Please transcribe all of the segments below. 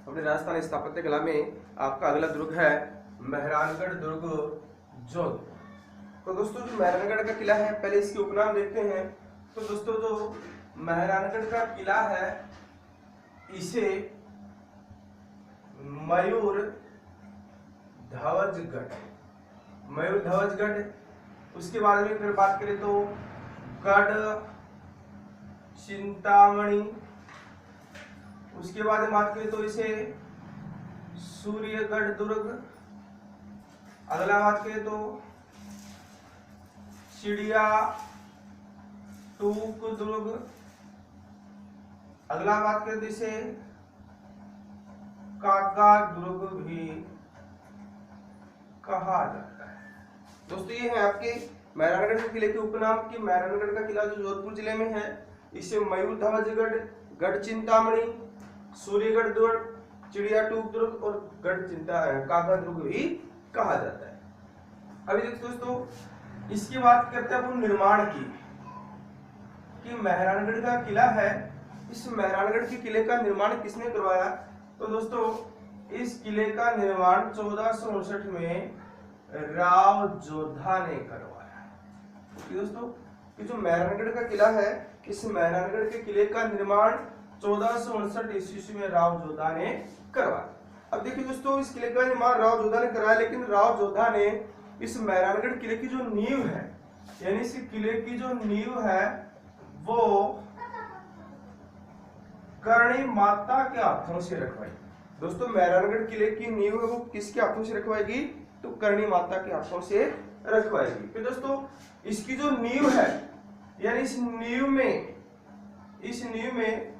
अपने राजस्थान स्थापत्य कला में आपका अगला दुर्ग है मेहरानगढ़ दुर्ग जोधपुर। तो दोस्तों जो मेहरानगढ़ का किला है, पहले इसके उपनाम देखते हैं। तो दोस्तों जो मेहरानगढ़ का किला है इसे मयूर ध्वजगढ़, उसके बारे में फिर बात करें तो गढ़ चिंतामणि, उसके बाद में बात करें तो इसे सूर्यगढ़ दुर्ग, अगला बात करें तो चिड़िया टूक दुर्ग, अगला बात करें तो इसे काका दुर्ग भी कहा जाता है। दोस्तों ये है आपके मेहरानगढ़ के किले के उपनाम कि मेहरानगढ़ का किला जो जोधपुर जिले में है इसे मयूर ध्वजगढ़, गढ़ चिंतामणि, सूर्यगढ़ दुर्ग, चिड़िया टूक दुर्ग और काका दुर्ग भी कहा जाता है। अभी देखो दोस्तों इसकी बात करते हैं अपन निर्माण की कि मेहरानगढ़ का किला है, इस मेहरानगढ़ के किले का निर्माण किसने करवाया। तो दोस्तों इस किले का निर्माण 1459 में राव जोधा ने करवाया। दोस्तों ये जो मेहरानगढ़ का किला है, इस मेहरानगढ़ के किले का निर्माण 1459 ईस्वी में राव जोधा ने करवाया। अब देखिए दोस्तों इस किले का निर्माण राव जोधा ने कराया, लेकिन राव जोधा ने इस मेहरानगढ़ किले की जो नींव है, यानी इस किले की जो नींव है वो करणी माता के हाथों से रखवाई। दोस्तों मेहरानगढ़ किले की नींव है वो किसके हाथों से रखवाएगी, तो करणी माता के हाथों से रखवाएगी। फिर दोस्तों इसकी जो नींव है, यानी इस नींव में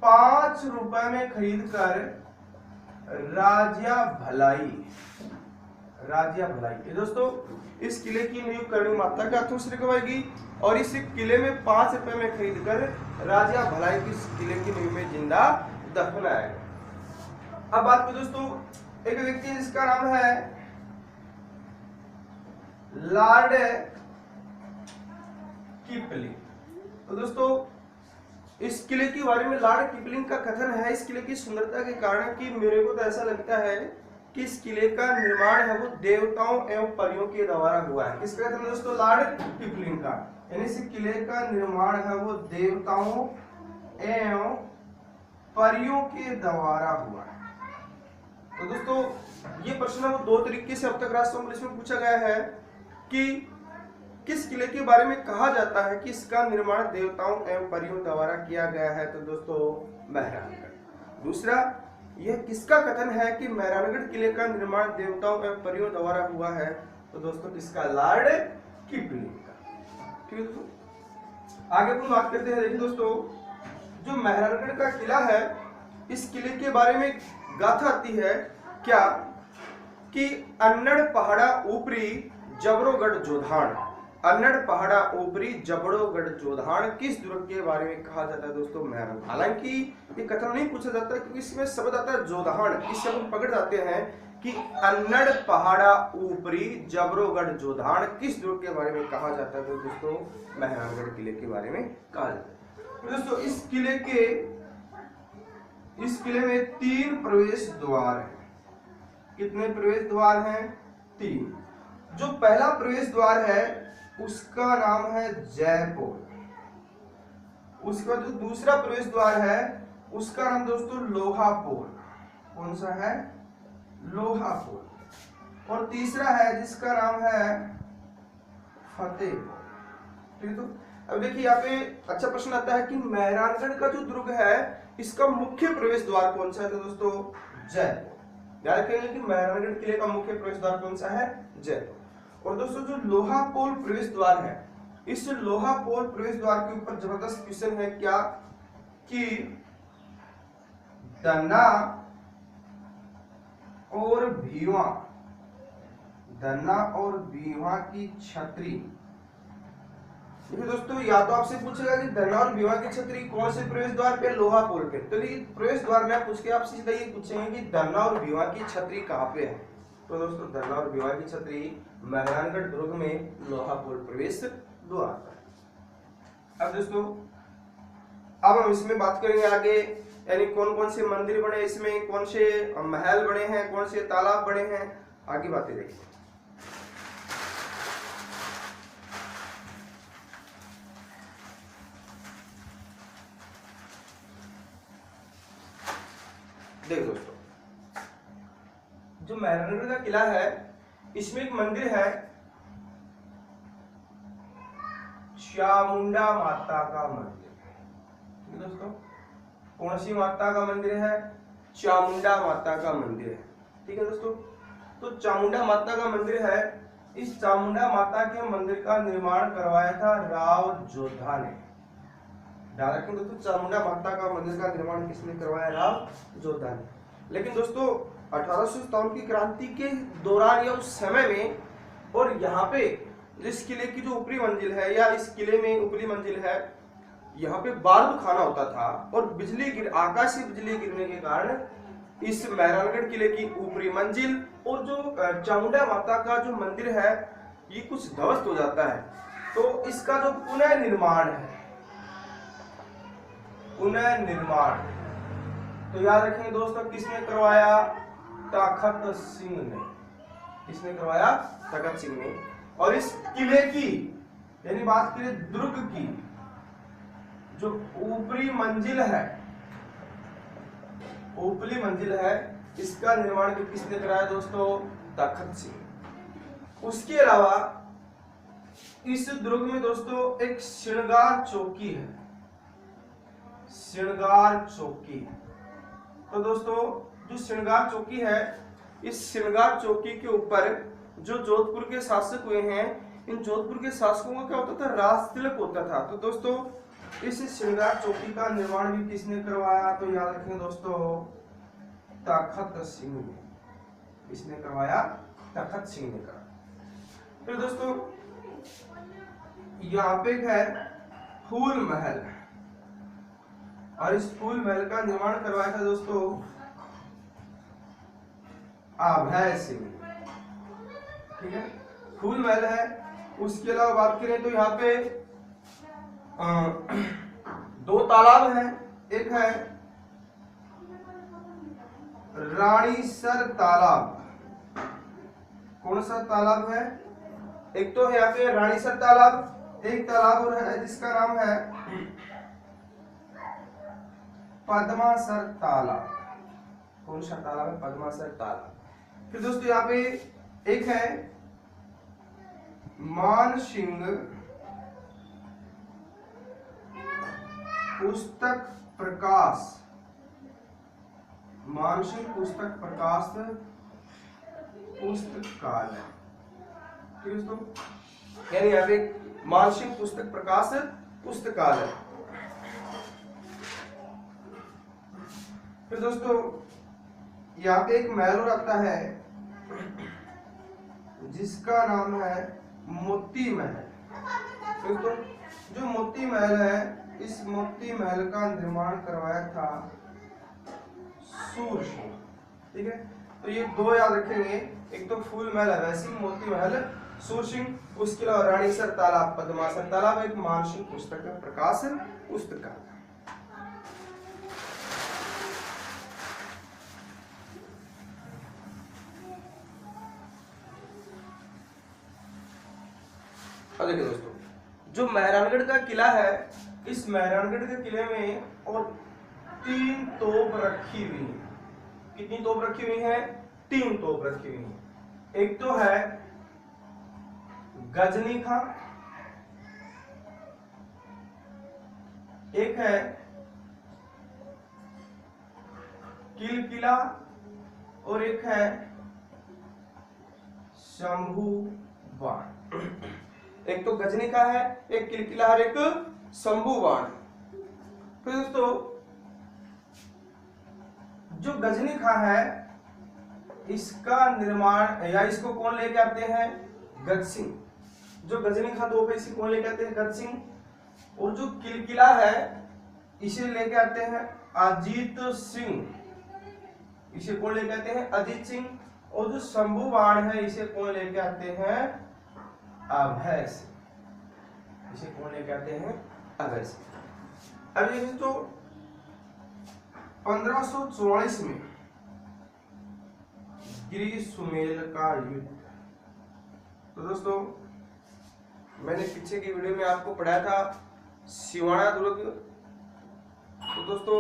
5 रुपए में खरीद कर राजिया भलाई, ये दोस्तों इस किले की नींव करणी माता के हाथों से रखवाएगी और इस किले में 5 रुपए में खरीद कर राजिया भलाई की किले की नींव में जिंदा दफनाएगा। अब बात करें दोस्तों एक व्यक्ति है जिसका नाम है लॉर्ड किपलिंग। तो दोस्तों इस किले के बारे में लॉर्ड किपलिंग का कथन है इस किले की सुंदरता के कारण कि मेरे को तो ऐसा लगता है कि इस किले का निर्माण है वो देवताओं एवं परियों के द्वारा हुआ है। किसका कथन है दोस्तों, लॉर्ड किपलिंग का, यानी इस किले का निर्माण है वो देवताओं एवं परियों के द्वारा हुआ है। तो दोस्तों ये प्रश्न वो 2 तरीके से अब तक राष्ट्रीय पुलिस में पूछा गया है कि किस किले के बारे में कहा जाता है कि इसका निर्माण देवताओं एवं परियों द्वारा किया गया है, तो दोस्तों मेहरानगढ़। दूसरा यह किसका कथन है कि मेहरानगढ़ किले का निर्माण देवताओं एवं परियों द्वारा हुआ है, तो दोस्तों किसका, लॉर्ड किपलिंग का। ठीक है दोस्तों आगे अपन बात करते हैं। देखिए दोस्तों जो मेहरानगढ़ का किला है इस किले के बारे में गाथा आती है क्या कि अन्नड़ पहाड़ा ऊपरी जबरोगढ़ जोधान, अन्नड़ पहाड़ा ऊपरी जबरोगढ़ जोधान किस दुर्ग के बारे में कहा जाता है दोस्तों, मेहरानगढ़। हालांकि ये कथन नहीं पूछा जाता क्योंकि इसमें शब्द आता है जोधान, इससे हम पकड़ जाते हैं कि अन्नड़ पहाड़ा ऊपरी जबरोगढ़ जोधान किस दुर्ग के बारे में कहा जाता है, तो दोस्तों मेहरानगढ़ किले के बारे में कहा जाता है। दोस्तों इस किले में 3 प्रवेश द्वार हैं। कितने प्रवेश द्वार हैं, 3। जो पहला प्रवेश द्वार है उसका नाम है जयपुर, उसका जो दूसरा प्रवेश द्वार है उसका नाम दोस्तों लोहापुर, कौन सा है, लोहापुर, और तीसरा है जिसका नाम है फतेहपुर। ठीक है, तो अब देखिए यहाँ पे अच्छा प्रश्न आता है कि मेहरानगढ़ का जो दुर्ग है इसका मुख्य प्रवेश द्वार कौन सा है, तो दोस्तों जयपुर। याद रखेंगे कि मेहरानगढ़ किले का मुख्य प्रवेश द्वार कौन सा है, जयपुर। और दोस्तों जो लोहापोल प्रवेश द्वार है, इस लोहापोल प्रवेश द्वार के ऊपर जबरदस्त क्वेश्चन है क्या कि दन्ना और भीवा की छतरी। देखिए दोस्तों या तो आपसे पूछेगा कि दन्ना और भीवा की छतरी कौन से प्रवेश द्वार पे, लोहापोल पे। तो ये प्रवेश द्वार में पूछ के आपसे सीधा ये पूछेंगे कि दन्ना और भीवा की छतरी कहाँ पे है, तो दोस्तों दन्ना और भीवा की छतरी मेहरानगढ़ दुर्ग में लोहापोल प्रवेश द्वार। अब दोस्तों अब हम इसमें बात करेंगे आगे यानी कौन कौन से मंदिर बने इसमें, कौन से महल बने हैं, कौन से तालाब बने हैं, आगे बातें देखिए। देखो दोस्तों, जो मेहरानगढ़ का किला है इसमें एक मंदिर है चामुंडा माता का मंदिर। ठीक है दोस्तों, कौन सी माता का मंदिर है? चामुंडा माता का मंदिर है। ठीक है दोस्तों, तो चामुंडा माता का मंदिर है। इस चामुंडा माता के मंदिर का निर्माण करवाया था राव जोधा ने। ध्यान रखें दोस्तों, चामुंडा माता का मंदिर का निर्माण किसने करवाया? राव जोधा ने। लेकिन दोस्तों 1857 की क्रांति के दौरान या उस समय में, और यहाँ पे इस किले की जो ऊपरी मंजिल है या इस किले में ऊपरी मंजिल है, यहाँ पे बारूद खाना होता था और आकाशीय बिजली गिरने के कारण इस मेहरानगढ़ किले की ऊपरी मंजिल और जो चामुंडा माता का जो मंदिर है ये कुछ ध्वस्त हो जाता है। तो इसका जो पुनर्निर्माण है, पुनर्निर्माण तो याद रखेंगे दोस्तों, किसने करवाया? तखत सिंह ने। किसने करवाया? तखत सिंह ने। और इस किले की यानी बात करें दुर्ग की जो ऊपरी मंजिल है, ऊपरी मंजिल है, इसका निर्माण भी किसने कराया दोस्तों? तखत सिंह। उसके अलावा इस दुर्ग में दोस्तों एक श्रृंगार चौकी है, श्रृंगार चौकी। तो दोस्तों जो श्रृंगार चौकी है, इस श्रृंगार चौकी के ऊपर जो जोधपुर के शासक हुए हैं, इन जोधपुर के शासकों का क्या होता था? राज तिलक होता था। तो दोस्तों इस श्रृंगार चौकी का निर्माण भी किसने करवाया? तो याद रखेंगे दोस्तों, तखत सिंह ने। किसने करवाया? तखत सिंह ने करा। फिर दोस्तों यहाँ पे है फूल महल, और इस फूल महल का निर्माण करवाया था दोस्तों अभय सिंह। ठीक है, फूल महल है। उसके अलावा बात करें तो यहाँ पे दो तालाब हैं। एक है रानीसर तालाब। कौन सा तालाब है? एक तो है यहाँ पे रानीसर तालाब, एक तालाब और है जिसका नाम है पद्मासर तालाब। कौन सा तालाब है? पद्मासर तालाब। फिर दोस्तों यहाँ पे एक है मानसिंह पुस्तक प्रकाश, मानसिंह पुस्तक प्रकाश पुस्तकालय। ठीक है दोस्तों, यानी यहाँ पे मानसिंह पुस्तक प्रकाश पुस्तकालय। फिर दोस्तों यहाँ पे एक महल और आता है जिसका नाम है मोती महल। दोस्तों जो मोती महल है, इस मोती महल का निर्माण करवाया था सूर सिंह। ठीक है, तो ये दो याद रखेंगे, एक तो फूल महल अभय सिंह, मोती महल सूर सिंह। उसके अलावा रानीसर तालाब, पद्मासर तालाब, एक मानसिंह पुस्तक प्रकाश पुस्तकालय। अब देखिए दोस्तों, जो मेहरानगढ़ का किला है, इस मेहरानगढ़ के किले में और 3 तोप रखी हुई है। कितनी तोप रखी हुई है? 3 तोप रखी हुई है। एक तो है गजनी खां, एक है किलकिला, और एक है शंभू बाण। एक तो गजनी का है, एक किलकिला और एक शंभू बाण। फिर दोस्तों जो गजनी खां है, इसका निर्माण या इसको कौन लेके आते हैं? गज सिंह। जो गजनी खां तोप है, इसे कौन लेके आते हैं? गज सिंह। और जो किलकिला है, इसे लेके आते हैं अजीत सिंह। इसे कौन लेके आते हैं? अजीत सिंह। और जो शंभू बाण है, इसे कौन लेके आते हैं? अभय सिंह। इसे कौन लेके आते हैं? अभय सिंह। अब ये तो 1544 में गिरी सुमेल का युद्ध। तो दोस्तों मैंने पीछे की वीडियो में आपको पढ़ाया था सिवाना दुर्ग। तो दोस्तों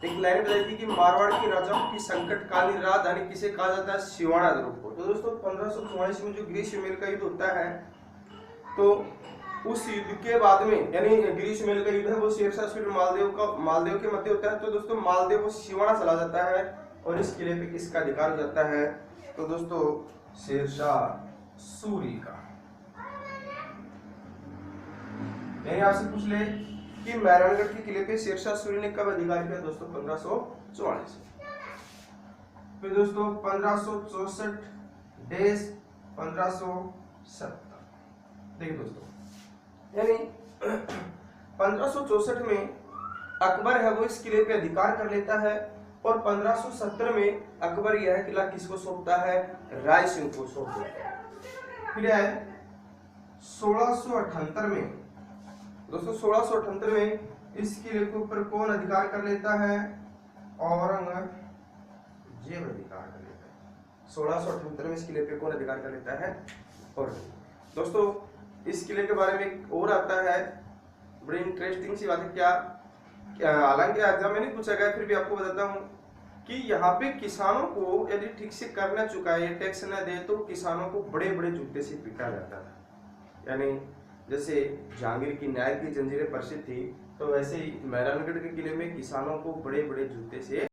एक लाइन बताई थी कि मारवाड़ के राजाओं की संकटकालीन राजधानी किसे कहा जाता है? सिवाना दुर्ग को। तो दोस्तों 1544 में जो गिरी का युद्ध होता है, तो उस युद्ध के बाद में यानी गिरी का युद्ध है वो शेरशाह सूरी मालदेव के मध्य होता है। तो दोस्तों मालदेव वो सिवाना चला जाता है और इस किले पे किसका अधिकार हो जाता है? तो दोस्तों शेरशाह सूरी का। यानी आपसे पूछ ले कि मेहरानगढ़ के किले पे शेरशाह सूरी ने कब अधिकार किया? दोस्तों 1544। फिर दोस्तों 1564 डेज 1570। देखिए दोस्तों यानी 1564 में अकबर है वो इस किले पे अधिकार कर लेता है और 1570 में अकबर यह किला किसको सौंपता है? राय सिंह को सौंप देता है। फिर है 1678 में। दोस्तों 1678 में इस किले के ऊपर कौन अधिकार कर लेता है? औरंगजेब अधिकार कर लेता है। 1678 में इस किले पे कौन अधिकार कर लेता है? और दोस्तों इस किले के बारे में एक और आता है, बड़ी इंटरेस्टिंग सी बात है। क्या हालांकि एग्जाम में नहीं पूछा गया, फिर भी आपको बताता हूँ कि यहाँ पे किसानों को यदि ठीक से कर न चुकाए, टैक्स न दे, तो किसानों को बड़े बड़े जूते से पीटा जाता था। यानी जैसे जहांगीर की न्याय की जंजीरें प्रसिद्ध थी, तो वैसे ही मेहरानगढ़ के किले में किसानों को बड़े बड़े जूते से